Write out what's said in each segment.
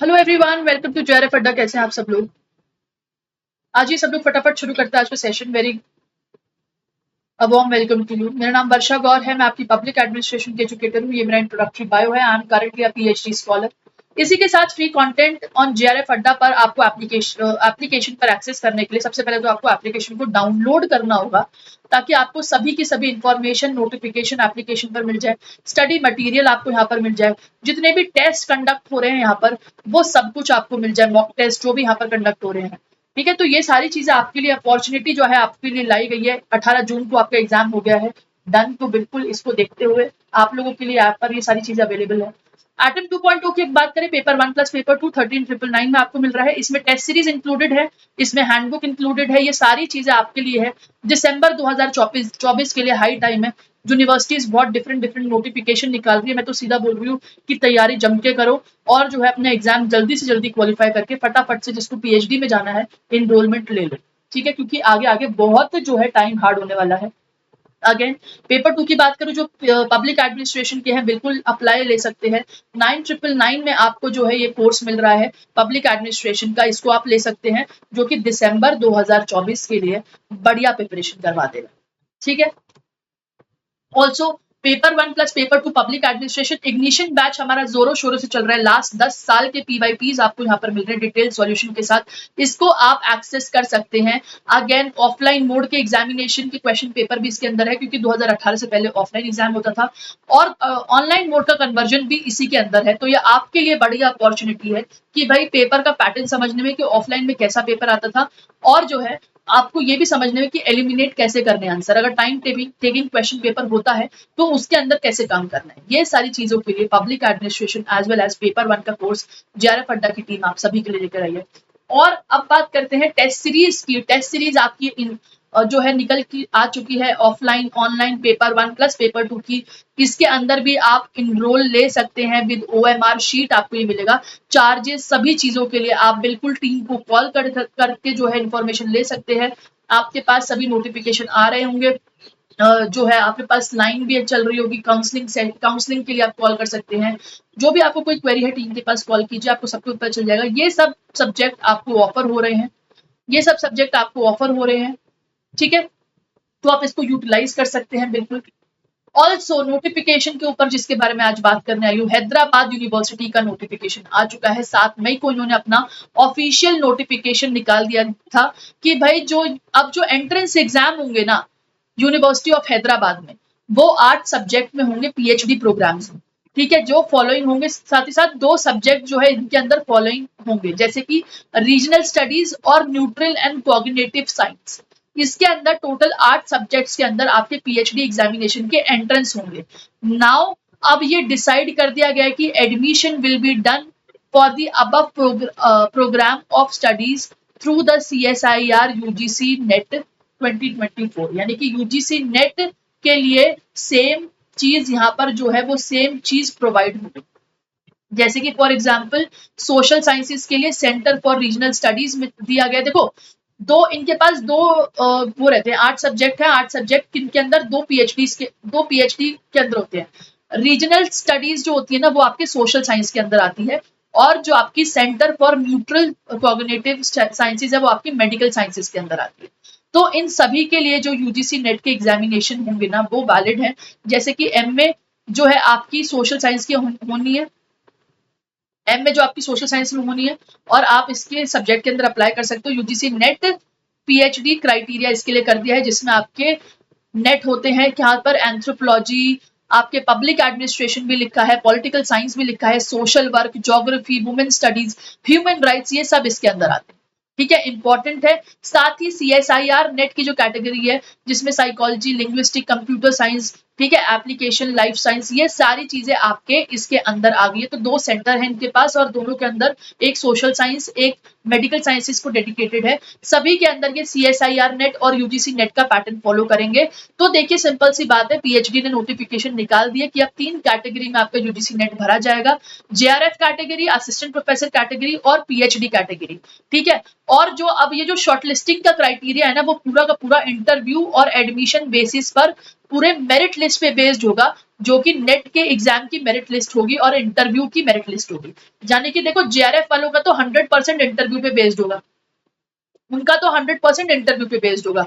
Hello everyone, welcome to JRF Adda. कैसे हैं आप सब लोग? आज ये सब लोग फटाफट शुरू करते हैं आज का session. Very warm welcome to you. मेरा नाम वर्षा गौर है, मैं आपकी पब्लिक एडमिनिस्ट्रेशन की एजुकेटर हूँ। ये मेरा इंट्रोडक्टरी बायो है। I am currently a PhD scholar. इसी के साथ फ्री कंटेंट ऑन जेआरएफ अड्डा पर आपको एप्लीकेशन पर एक्सेस करने के लिए सबसे पहले तो आपको एप्लीकेशन को डाउनलोड करना होगा, ताकि आपको सभी की सभी इंफॉर्मेशन नोटिफिकेशन एप्लीकेशन पर मिल जाए। स्टडी मटेरियल आपको यहाँ पर मिल जाए, जितने भी टेस्ट कंडक्ट हो रहे हैं यहाँ पर वो सब कुछ आपको मिल जाए। मॉक टेस्ट जो भी यहाँ पर कंडक्ट हो रहे हैं, ठीक है। तो ये सारी चीजें आपके लिए अपॉर्चुनिटी जो है आपके लिए लाई गई है। 18 जून को आपका एग्जाम हो गया है डन। तो बिल्कुल इसको देखते हुए आप लोगों के लिए ऐप पर ये सारी चीजें अवेलेबल है। एटम 2.0 की एक बात करें, पेपर 1 प्लस पेपर 2 13,999 में आपको मिल रहा है। इसमें टेस्ट सीरीज इंक्लूडेड है, इसमें हैंडबुक इंक्लूडेड है। ये सारी चीजें आपके लिए है। दिसंबर 2024 के लिए हाई टाइम है। यूनिवर्सिटीज बहुत डिफरेंट डिफरेंट नोटिफिकेशन निकाल रही है। मैं तो सीधा बोल रही हूँ कि तैयारी जम के करो और जो है अपना एग्जाम जल्दी से जल्दी क्वालिफाई करके फटाफट से जिसको पीएचडी में जाना है एनरोलमेंट ले लो, ठीक है। क्योंकि आगे आगे बहुत जो है टाइम हार्ड होने वाला है। अगेन पेपर 2 की बात करूं, जो पब्लिक एडमिनिस्ट्रेशन के हैं बिल्कुल अप्लाई ले सकते हैं। 9,999 में आपको जो है ये कोर्स मिल रहा है पब्लिक एडमिनिस्ट्रेशन का। इसको आप ले सकते हैं, जो कि दिसंबर 2024 के लिए बढ़िया प्रिपरेशन करवा देगा, ठीक है। Also paper 1 plus paper 2 public administration ignition batch हमारा जोरों शोरों से चल रहा है। लास्ट 10 साल के पीवाईपीज आपको यहाँ पर मिल रहे हैं डिटेल सॉल्यूशन के साथ। इसको आप एक्सेस कर सकते हैं। अगेन ऑफलाइन मोड के एग्जामिनेशन के क्वेश्चन पेपर भी इसके अंदर है, क्योंकि 2018 से पहले ऑफलाइन एग्जाम होता था और ऑनलाइन मोड का कन्वर्जन भी इसी के अंदर है। तो ये आपके लिए बढ़िया अपॉर्चुनिटी है कि भाई पेपर का पैटर्न समझने में कि ऑफलाइन में कैसा पेपर आता था, और जो है आपको ये भी समझने में कि एलिमिनेट कैसे करने आंसर, अगर टाइम टेकिंग क्वेश्चन पेपर होता है तो उसके अंदर कैसे काम करना है। ये सारी चीजों के लिए public administration as well as paper 1 का कोर्स जेआरएफ अड्डा की टीम आप सभी के लिए लेकर आई है। और अब बात करते हैं टेस्ट सीरीज की। टेस्ट सीरीज आपकी जो है निकल की आ चुकी है, offline online paper 1 plus paper 2 की। इसके अंदर भी आप इनरोल ले सकते हैं विद ओएमआर शीट आपको ये मिलेगा। चार्जेस सभी चीजों के लिए आप बिल्कुल टीम को कॉल करके जो है इंफॉर्मेशन ले सकते हैं। आपके पास सभी नोटिफिकेशन आ रहे होंगे। जो है आपके पास लाइन भी चल रही होगी। काउंसलिंग के लिए आप कॉल कर सकते हैं। जो भी आपको कोई क्वेरी है टीम के पास कॉल कीजिए, आपको सब कुछ पता चल जाएगा। ये सब सब्जेक्ट आपको ऑफर हो रहे हैं, ये सब सब्जेक्ट आपको ऑफर हो रहे हैं, ठीक है। तो आप इसको यूटिलाइज कर सकते हैं बिल्कुल। ऑल्सो नोटिफिकेशन के ऊपर जिसके बारे में आज बात करने आई हूँ, हैदराबाद यूनिवर्सिटी का नोटिफिकेशन आ चुका है। 7 मई को इन्होंने अपना ऑफिशियल नोटिफिकेशन निकाल दिया था कि भाई जो अब जो एंट्रेंस एग्जाम होंगे ना यूनिवर्सिटी ऑफ हैदराबाद में, वो 8 सब्जेक्ट में होंगे पीएचडी प्रोग्राम्स में, ठीक है। जो फॉलोइंग होंगे, साथ ही साथ 2 सब्जेक्ट जो है इनके अंदर फॉलोइंग होंगे, जैसे कि रीजनल स्टडीज और न्यूट्रल एंड कॉग्निटिव साइंस। इसके अंदर टोटल 8 सब्जेक्ट्स के अंदर आपके पीएचडी एग्जामिनेशन के एंट्रेंस होंगे। नाउ अब ये डिसाइड कर दिया गया है कि admission will be done for the above programme of studies through the CSIR UGC NET 2024, यानी कि यूजीसी नेट के लिए सेम चीज यहाँ पर जो है वो सेम चीज प्रोवाइड होगी। जैसे कि फॉर एग्जांपल सोशल साइंसेस के लिए सेंटर फॉर रीजनल स्टडीज में दिया गया। देखो दो इनके पास दो वो रहते हैं, 8 सब्जेक्ट है। 8 सब्जेक्ट इनके अंदर 2 पीएचडी के अंदर होते हैं। रीजनल स्टडीज जो होती है ना वो आपके सोशल साइंस के अंदर आती है, और जो आपकी centre for neutral cognitive sciences है वो आपकी मेडिकल साइंसेज के अंदर आती है। तो इन सभी के लिए जो यूजीसी नेट के एग्जामिनेशन होंगे ना वो वैलिड है। जैसे कि एमए जो है आपकी सोशल साइंस की होनी है, एमए जो आपकी सोशल साइंस में होनी है, और आप इसके सब्जेक्ट के अंदर अप्लाई कर सकते हो। यूजीसी नेट पीएचडी क्राइटेरिया इसके लिए कर दिया है, जिसमें आपके नेट होते हैं यहाँ पर एंथ्रोपोलॉजी, आपके पब्लिक एडमिनिस्ट्रेशन भी लिखा है, पॉलिटिकल साइंस भी लिखा है, social work, geography, women studies, human rights, ये सब इसके अंदर आते हैं, ठीक है। इंपॉर्टेंट है। साथ ही CSIR नेट की जो कैटेगरी है, जिसमें साइकोलॉजी, लिंग्विस्टिक, कंप्यूटर साइंस, ठीक है, एप्लीकेशन, लाइफ साइंस, ये सारी चीजें आपके इसके अंदर आ गई है। तो 2 सेंटर हैं इनके पास, और दोनों के अंदर एक सोशल साइंस एक मेडिकल साइंसेस को डेडिकेटेड है। सभी के अंदर ये CSIR नेट और यूजीसी नेट का पैटर्न फॉलो करेंगे। तो देखिए सिंपल सी बात है, पीएचडी ने नोटिफिकेशन निकाल दिया कि अब 3 कैटेगरी में आपका यूजीसी नेट भरा जाएगा। JRF category, assistant professor category और पीएचडी कैटेगरी, ठीक है। और जो अब ये जो शॉर्टलिस्टिंग का क्राइटेरिया है ना, वो पूरा का पूरा इंटरव्यू और एडमिशन बेसिस पर पूरे मेरिट लिस्ट पे बेस्ड होगा, जो कि नेट के एग्जाम की मेरिट लिस्ट होगी और इंटरव्यू की मेरिट लिस्ट होगी। यानी कि देखो जेआरएफ वालों का तो 100% इंटरव्यू पे बेस्ड होगा, उनका तो 100% इंटरव्यू पे बेस्ड होगा,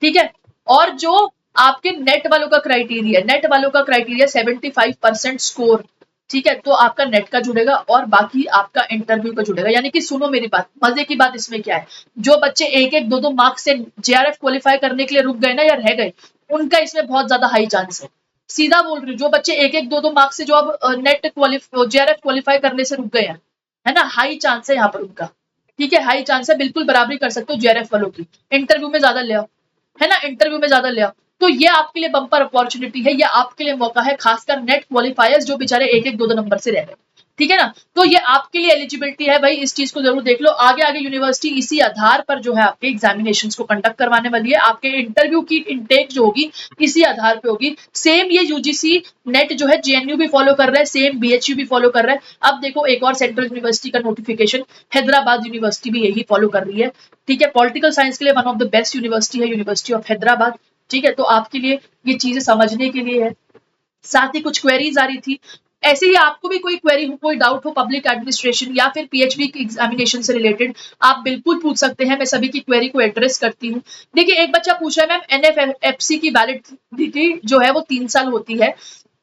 ठीक है। और जो आपके नेट वालों का क्राइटेरिया, नेट वालों का क्राइटेरिया 75% स्कोर, ठीक है, तो आपका नेट का जुड़ेगा और बाकी आपका इंटरव्यू का जुड़ेगा। यानी कि सुनो मेरी बात, मजे की बात इसमें क्या है, जो बच्चे एक एक दो दो मार्क्स से जेआरएफ क्वालिफाई करने के लिए रुक गए ना या रह गए, उनका इसमें बहुत ज्यादा हाई चांस है। सीधा बोल रही हूँ, जो बच्चे एक एक दो दो मार्क्स से जो अब नेट जेआरएफ क्वालिफाई करने से रुक गए हैं, है ना, हाई चांस है यहाँ पर उनका, ठीक है, हाई चांस है, बिल्कुल बराबरी कर सकते हो जेआरएफ वालों की। इंटरव्यू में ज्यादा ले आओ, है ना, इंटरव्यू में ज्यादा ले आओ, तो ये आपके लिए बम्पर अपॉर्चुनिटी है, ये आपके लिए मौका है, खासकर नेट क्वालिफायर्स जो बेचारे एक एक दो दो नंबर से रह गए, ठीक है ना। तो ये आपके लिए एलिजिबिलिटी है भाई, इस चीज को जरूर देख लो। आगे आगे यूनिवर्सिटी इसी आधार पर जो है आपके एग्जामिनेशन को कंडक्ट करवाने वाली है, आपके इंटरव्यू की इंटेक जो होगी इसी आधार पे होगी। सेम ये यूजीसी नेट जो है जेएनयू भी फॉलो कर रहा है, सेम बीएचयू भी फॉलो कर रहा है। अब देखो एक और सेंट्रल यूनिवर्सिटी का नोटिफिकेशन, हैदराबाद यूनिवर्सिटी भी यही फॉलो कर रही है, ठीक है। पॉलिटिकल साइंस के लिए one of the best university है यूनिवर्सिटी ऑफ हैदराबाद, ठीक है। तो आपके लिए ये चीजें समझने के लिए है। साथ ही कुछ क्वेरीज आ रही थी, ऐसे ही आपको भी कोई क्वेरी हो, कोई डाउट हो पब्लिक एडमिनिस्ट्रेशन या फिर पीएचडी की एग्जामिनेशन से रिलेटेड, आप बिल्कुल पूछ सकते हैं, मैं सभी की क्वेरी को एड्रेस करती हूँ। देखिए एक बच्चा पूछ रहा है मैम एनएफएफसी की वैलिडिटी जो है वो 3 साल होती है,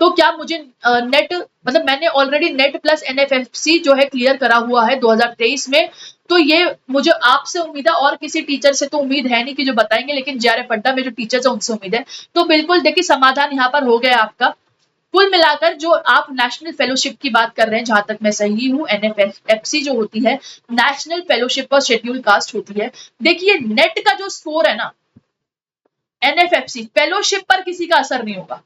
तो क्या मुझे नेट, मतलब मैंने ऑलरेडी नेट प्लस एनएफएफसी जो है क्लियर करा हुआ है 2023 में, तो ये मुझे आपसे उम्मीद है, और किसी टीचर से तो उम्मीद है नहीं कि जो बताएंगे, लेकिन जेआरएफ अड्डा में जो टीचर्स है उनसे उम्मीद है। तो बिल्कुल देखिए समाधान यहाँ पर हो गया आपका। कुल मिलाकर जो आप नेशनल फेलोशिप की बात कर रहे हैं, जहां तक मैं सही हूँ, एनएफएफसी जो होती है national fellowship for schedule caste होती है। देखिए नेट का जो स्कोर है ना, एनएफएफसी फेलोशिप पर किसी का असर नहीं होगा,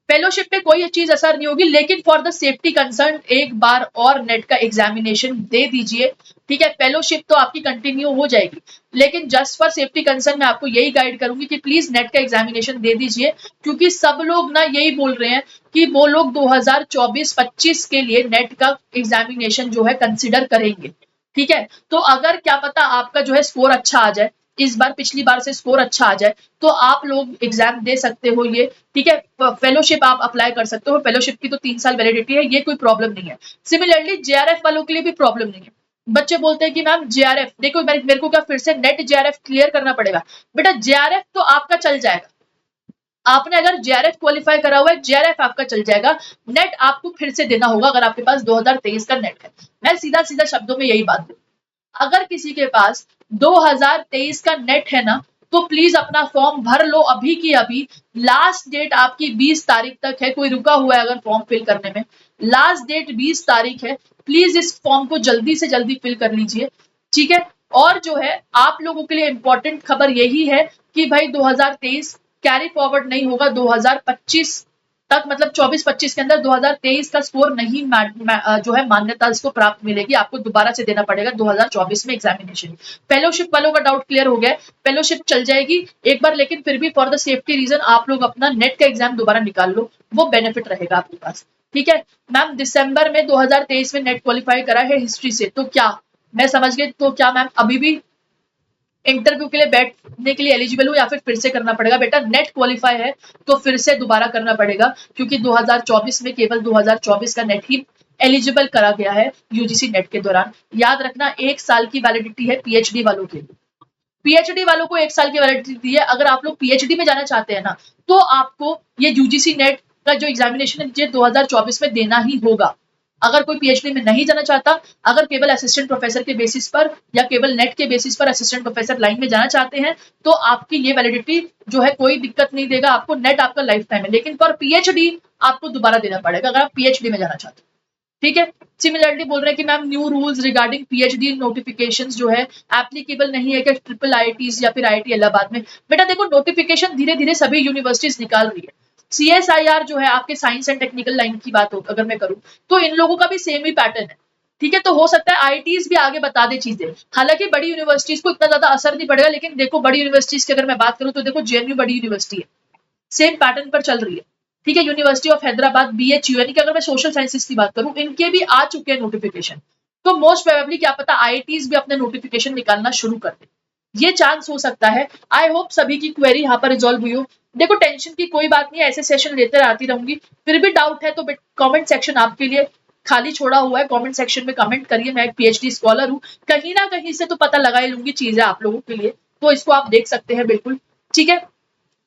फेलोशिप पे कोई चीज असर नहीं होगी, लेकिन फॉर द सेफ्टी कंसर्न एक बार और नेट का एग्जामिनेशन दे दीजिए, ठीक है। फेलोशिप तो आपकी कंटिन्यू हो जाएगी, लेकिन जस्ट फॉर सेफ्टी कंसर्न मैं आपको यही गाइड करूंगी कि प्लीज नेट का एग्जामिनेशन दे दीजिए, क्योंकि सब लोग ना यही बोल रहे हैं कि वो लोग 2024-25 के लिए नेट का एग्जामिनेशन जो है कंसिडर करेंगे, ठीक है। तो अगर क्या पता आपका जो है स्कोर अच्छा आ जाए, इस बार पिछली बार से स्कोर अच्छा आ जाए, तो आप लोग एग्जाम दे सकते हो ये, ठीक है। फेलोशिप आप अप्लाई कर सकते हो, फेलोशिप की तो 3 साल वैलिडिटी है, ये कोई प्रॉब्लम नहीं है। सिमिलरली जेआरएफ वालों के लिए भी प्रॉब्लम नहीं है। बच्चे बोलते हैं कि मैम जेआरएफ, देखो मेरे को क्या फिर से नेट जेआरएफ क्लियर करना पड़ेगा? बेटा जेआरएफ तो आपका चल जाएगा, आपने अगर जेआरएफ क्वालिफाई करा हुआ है, जेआरएफ आपका चल जाएगा, नेट आपको फिर से देना होगा अगर आपके पास 2023 का नेट है। मैं सीधा सीधा शब्दों में यही बात बोलूं, अगर किसी के पास 2023 का नेट है ना, तो प्लीज अपना फॉर्म भर लो अभी की अभी। लास्ट डेट आपकी 20 तारीख तक है, कोई रुका हुआ है अगर फॉर्म फिल करने में, लास्ट डेट 20 तारीख है, प्लीज इस फॉर्म को जल्दी से जल्दी फिल कर लीजिए, ठीक है। और जो है आप लोगों के लिए इंपॉर्टेंट खबर यही है कि भाई 2023 कैरी फॉरवर्ड नहीं होगा 2025 तक, मतलब 24-25 के अंदर 2023 का स्कोर नहीं जो है मान्यता इसको प्राप्त मिलेगी, आपको दोबारा से देना पड़ेगा 2024 में एग्जामिनेशन। फेलोशिप वालों का डाउट क्लियर हो गया, फेलोशिप चल जाएगी एक बार, लेकिन फिर भी फॉर द सेफ्टी रीजन आप लोग अपना नेट का एग्जाम दोबारा निकाल लो, वो बेनिफिट रहेगा आपके पास, ठीक है। मैम दिसंबर में 2023 में नेट क्वालिफाई करा है हिस्ट्री से, तो क्या मैं समझ गई, तो क्या मैम अभी भी इंटरव्यू के लिए बैठने के लिए एलिजिबल हूँ या फिर से करना पड़ेगा? बेटा नेट क्वालिफाई है तो फिर से दोबारा करना पड़ेगा, क्योंकि 2024 में केवल 2024 का नेट ही एलिजिबल करा गया है यूजीसी नेट के दौरान। याद रखना 1 साल की वैलिडिटी है पीएचडी वालों के लिए, पीएचडी वालों को 1 साल की वैलिडिटी है। अगर आप लोग पीएचडी में जाना चाहते हैं ना, तो आपको ये यूजीसी नेट का जो एग्जामिनेशन है 2024 में देना ही होगा। अगर कोई पीएचडी में नहीं जाना चाहता, अगर केवल असिस्टेंट प्रोफेसर के बेसिस पर या केवल नेट के बेसिस पर असिस्टेंट प्रोफेसर लाइन में जाना चाहते हैं, तो आपकी ये वैलिडिटी जो है कोई दिक्कत नहीं देगा आपको, नेट आपका लाइफ टाइम है, लेकिन फॉर पीएचडी आपको दोबारा देना पड़ेगा अगर आप पीएचडी में जाना चाहते हैं, ठीक है। सिमिलरली बोल रहे हैं कि ma'am new rules regarding PhD notifications जो है एप्लीकेबल नहीं है कि ट्रिपल आईआईटीज या फिर आईआईटी इलाहाबाद में? बेटा देखो नोटिफिकेशन धीरे धीरे सभी यूनिवर्सिटीज निकाल रही है। सीएसआईआर जो है आपके साइंस एंड टेक्निकल लाइन की बात हो अगर मैं करूं, तो इन लोगों का भी सेम ही पैटर्न है, ठीक है। तो हो सकता है आईआईटीज भी आगे बता दे चीजें, हालांकि बड़ी यूनिवर्सिटीज को इतना ज्यादा असर नहीं पड़ेगा, लेकिन देखो बड़ी यूनिवर्सिटीज की अगर मैं बात करूं तो देखो जेएनयू बड़ी यूनिवर्सिटी है, सेम पैटर्न पर चल रही है, ठीक है। यूनिवर्सिटी ऑफ हैदराबाद बीएचयू, यानी कि अगर मैं सोशल साइंसेस की बात करूं, इनके भी आ चुके हैं नोटिफिकेशन, तो मोस्ट प्रोबेबली क्या पता आईआईटीज भी अपने नोटिफिकेशन निकालना शुरू कर दे, ये चांस हो सकता है। आई होप सभी की क्वेरी यहाँ पर रिजॉल्व हुई हो। देखो टेंशन की कोई बात नहीं है, ऐसे सेशन लेते आती रहूंगी। फिर भी डाउट है तो कमेंट सेक्शन आपके लिए खाली छोड़ा हुआ है, कमेंट सेक्शन में कमेंट करिए। मैं एक पीएचडी स्कॉलर हूँ, कहीं ना कहीं से तो पता लगा ही लूंगी चीजें आप लोगों के लिए, तो इसको आप देख सकते हैं बिल्कुल। ठीक है,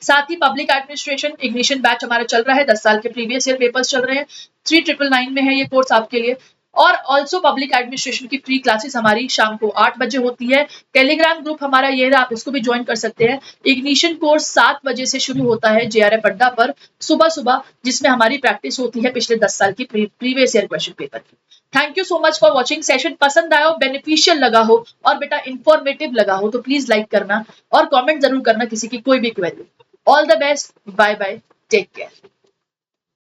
साथ ही पब्लिक एडमिनिस्ट्रेशन इग्निशन बैच हमारा चल रहा है, 10 साल के प्रीवियस ईयर पेपर्स चल रहे हैं, 3999 में है ये कोर्स आपके लिए। और ऑल्सो पब्लिक एडमिनिस्ट्रेशन की फ्री क्लासेस हमारी शाम को 8 बजे होती है। टेलीग्राम ग्रुप हमारा ये रहा, आप इसको भी ज्वाइन कर सकते हैं। इग्निशन कोर्स 7 बजे से शुरू होता है जेआरएफ अड्डा पर सुबह सुबह, जिसमें हमारी प्रैक्टिस होती है पिछले 10 साल की प्रीवियस ईयर क्वेश्चन पेपर की। Thank you so much for watching. Session पसंद आया हो, बेनिफिशियल लगा हो और बेटा इंफॉर्मेटिव लगा हो तो प्लीज लाइक करना और कमेंट जरूर करना किसी की कोई भी query. All the best. Bye bye. Take care.